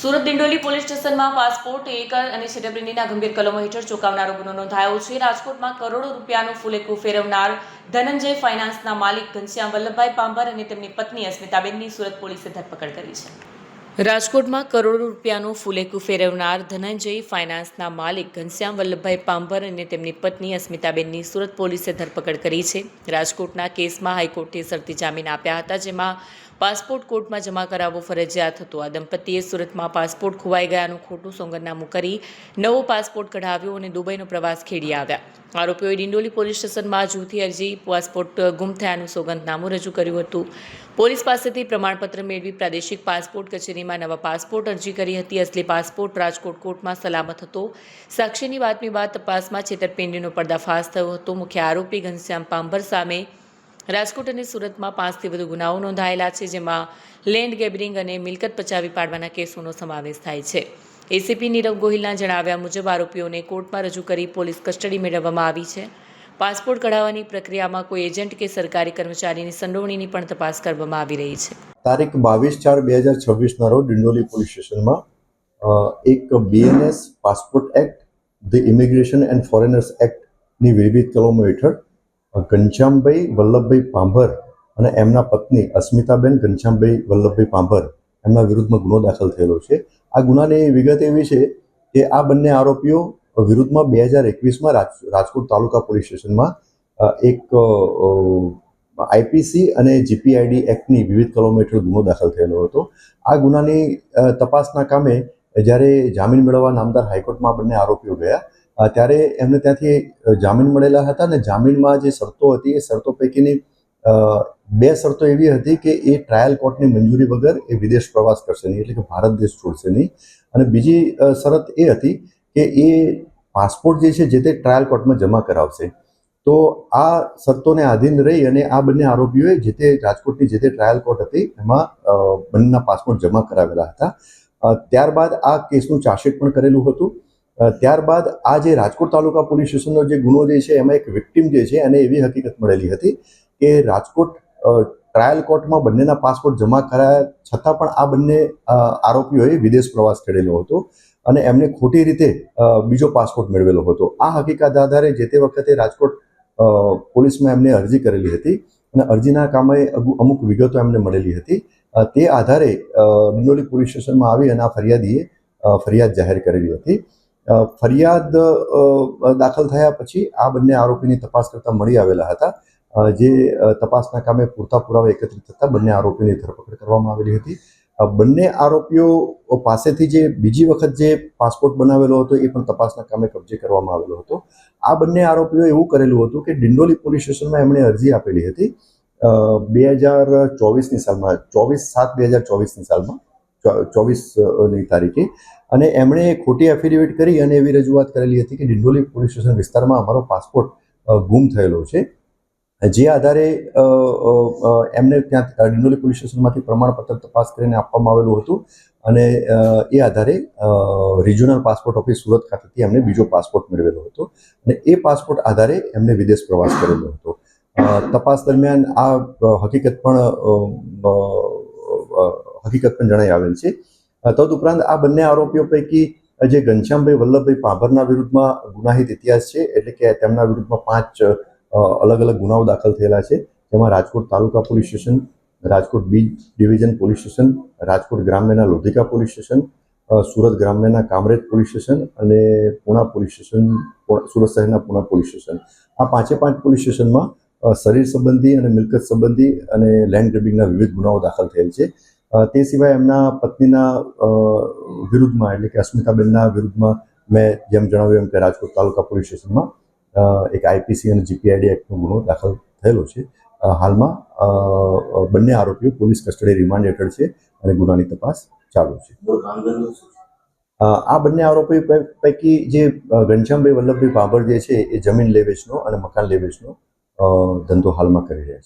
Surat Dindoli police સ્ટેશનમાં passport એક અને છેતરપિંડીના ગંભીર કલમો હેઠળ ચોંકાવનારો ગુનો નોંધાયો છે। રાજકોટમાં કરોડો રૂપિયાનું ફૂલેકું ફેરવનાર ધનંજય ફાઇનાન્સના માલિક ઘનશ્યામ વલ્લભભાઈ પાંભર અને તેમની પત્ની અસ્મિતાબેનની સુરત પોલીસે ધરપકડ કરી છે। રાજકોટમાં કરોડો રૂપિયાનું ફૂલેકું ફેરવનાર ધનંજય ફાઇનાન્સના માલિક ઘનશ્યામ વલ્લભભાઈ પાંભર અને તેમની પત્ની અસ્મિતાબેનની સુરત પોલીસે ધરપકડ કરી છે। રાજકોટના કેસમાં હાઈકોર્ટે શરતી જામીન આપ્યા હતા, જેમાં પાસપોર્ટ કોર્ટમાં જમા કરાવવો ફરજિયાત હતો। આ દંપતીએ સુરતમાં પાસપોર્ટ ખોવાઈ ગયાનું ખોટું સોગંદનામું કરી નવો પાસપોર્ટ કઢાવ્યો અને દુબઈનો પ્રવાસ ખેડી આવ્યા। આરોપીઓએ દિંડોલી પોલીસ સ્ટેશનમાં જૂથી અરજી પાસપોર્ટ ગુમ થયાનું સોગંદનામું રજૂ કર્યું હતું। પોલીસ પાસેથી પ્રમાણપત્ર મેળવી પ્રાદેશિક પાસપોર્ટ કચેરીમાં નવા પાસપોર્ટ અરજી કરી હતી। અસલી પાસપોર્ટ રાજકોટ કોર્ટમાં સલામત હતો। સાક્ષીની બાતમી બાદ તપાસમાં છેતરપિંડીનો પર્દાફાશ થયો હતો। મુખ્ય આરોપી ઘનશ્યામ પાંભર સામે રાજકોટ અને સુરતમાં 5થી વધુ ગુનાઓ નોંધાયેલા છે, જેમાં લેન્ડ ગેબરિંગ અને મિલકત પચાવી પાડવાના કેસોનો સમાવેશ થાય છે। એસીપી નીરવ ગોહિલના જણાવ્યા મુજબ આરોપીઓને કોર્ટમાં રજૂ કરી પોલીસ કસ્ટડી મેળવવામાં આવી છે। પાસપોર્ટ કઢાવવાની પ્રક્રિયામાં કોઈ એજન્ટ કે સરકારી કર્મચારીની સંડોવણીની પણ તપાસ કરવામાં આવી રહી છે। તારીખ 22/4/2026 રોજ દિંડોલી પોલીસ સ્ટેશનમાં એક BNS passport act, the immigration and foreigners એક્ટની વિવિધ કલમો હેઠળ ઘનશ્યામભાઈ વલ્લભભાઈ પાંભર અને એમના પત્ની અસ્મિતાબેન ઘનશ્યામભાઈ વલ્લભભાઈ પાંભર એમના વિરુદ્ધમાં ગુનો દાખલ થયેલો છે। આ ગુનાની વિગત એવી છે કે આ બંને આરોપીઓ વિરુદ્ધમાં 2021માં રાજકોટ તાલુકા પોલીસ સ્ટેશનમાં એક આઈપીસી અને જીપીઆઈડી એક્ટની વિવિધ કલમો હેઠળ ગુનો દાખલ થયેલો હતો। આ ગુનાની તપાસના કામે જ્યારે જામીન મેળવવા નામદાર હાઈકોર્ટમાં બંને આરોપીઓ ગયા ત્યારે એમને ત્યાંથી જામીન મળેલા હતા અને જામીનમાં જે શરતો હતી એ શરતો પૈકીની 2 શરતો એવી હતી કે એ ટ્રાયલ કોર્ટની મંજૂરી વગર એ વિદેશ પ્રવાસ કરશે નહીં, એટલે કે ભારત દેશ છોડશે નહીં। અને બીજી શરત એ હતી કે એ પાસપોર્ટ જે છે જે તે ટ્રાયલ કોર્ટમાં જમા કરાવશે। તો આ શરતોને આધીન રહી અને આ બંને આરોપીઓએ જે તે રાજકોટની જે તે ટ્રાયલ કોર્ટ હતી એમાં બંનેના પાસપોર્ટ જમા કરાવેલા હતા। ત્યારબાદ આ કેસનું ચાર્જશીટ પણ કરેલું હતું। ત્યારબાદ આ જે રાજકોટ તાલુકા પોલીસ સ્ટેશનનો જે ગુનો જે છે એમાં એક વિક્ટિમ જે છે એને એવી હકીકત મળેલી હતી કે રાજકોટ ટ્રાયલ કોર્ટમાં બંનેના પાસપોર્ટ જમા કરાયા છતાં પણ આ બંને આરોપીઓએ વિદેશ પ્રવાસ કરેલો હતો અને એમને ખોટી રીતે બીજો પાસપોર્ટ મેળવેલો હતો। આ હકીકત આધારે જે તે વખતે રાજકોટ પોલીસમાં એમને અરજી કરેલી હતી અને અરજીના કામે અમુક વિગતો એમને મળેલી હતી। તે આધારે દિંડોલી પોલીસ સ્ટેશનમાં આવી અને આ ફરિયાદીએ ફરિયાદ જાહેર કરેલી હતી। ફરિયાદ દાખલ થયા પછી આ બંને આરોપીની તપાસ કરતા મળી આવેલા હતા, જે તપાસના કામે પૂરતા પુરાવા એકત્રિત થતા બંને આરોપીની ધરપકડ કરવામાં આવેલી હતી। બંને આરોપીઓ પાસેથી જે બીજી વખત જે પાસપોર્ટ બનાવેલો હતો એ પણ તપાસના કામે કબજે કરવામાં આવેલો હતો। આ બંને આરોપીઓએ એવું કરેલું હતું કે દિંડોલી પોલીસ સ્ટેશનમાં એમણે અરજી આપેલી હતી 2024ની સાલમાં, 24/7/2024ની સાલમાં, 24ની તારીખે, અને એમણે ખોટી એફિડેવિટ કરી અને એવી રજૂઆત કરેલી હતી કે દિંડોલી પોલીસ સ્ટેશન વિસ્તારમાં અમારો પાસપોર્ટ ગુમ થયેલો છે। જે આધારે એમને ત્યાં દિંડોલી પોલીસ સ્ટેશનમાંથી પ્રમાણપત્ર તપાસ કરીને આપવામાં આવેલું હતું અને એ આધારે રિજિયોનલ પાસપોર્ટ ઓફિસ સુરત ખાતેથી એમને બીજો પાસપોર્ટ મેળવેલો હતો અને એ પાસપોર્ટ આધારે એમને વિદેશ પ્રવાસ કરેલો હતો। તપાસ દરમિયાન આ હકીકત પણ જણાઈ આવેલ છે। તદુપરાંત આ બંને આરોપીઓ પૈકી જે ઘનશ્યામભાઈ વલ્લભભાઈ પાંભરના વિરુદ્ધમાં ગુનાહિત ઇતિહાસ છે, એટલે કે તેમના વિરુદ્ધમાં 5 અલગ અલગ ગુનાઓ દાખલ થયેલા છે, જેમાં Rajkot taluka police station, Rajkot B division police station, Rajkot ગ્રામ્યના લોધિકા પોલીસ સ્ટેશન, સુરત ગ્રામ્યના કામરેજ પોલીસ સ્ટેશન અને પૂણા પોલીસ સ્ટેશન, સુરત શહેરના પૂણા પોલીસ સ્ટેશન, આ 5 પોલીસ સ્ટેશનમાં શરીર સંબંધી અને મિલકત સંબંધી અને લેન્ડ ગ્રેબિંગના વિવિધ ગુનાઓ દાખલ થયેલ છે। તે સિવાય એમના પત્નીના વિરુદ્ધમાં, એટલે કે અસ્મિતાબેનના વિરુદ્ધમાં મેં જેમ જણાવ્યું એમ કે રાજકોટ તાલુકા પોલીસ સ્ટેશનમાં એક આઈપીસી અને જીપીઆઈડી એક્ટનો ગુનો દાખલ થયેલો છે। હાલમાં બંને આરોપીઓ પોલીસ કસ્ટડી રિમાન્ડ હેઠળ છે અને ગુનાની તપાસ ચાલુ છે। આ બંને આરોપી પૈકી જે ઘનશ્યામભાઈ વલ્લભભાઈ પાંભર જે છે એ જમીન લે વેચનો અને મકાન લે વેચનો ધંધો હાલમાં કરી રહ્યા છે।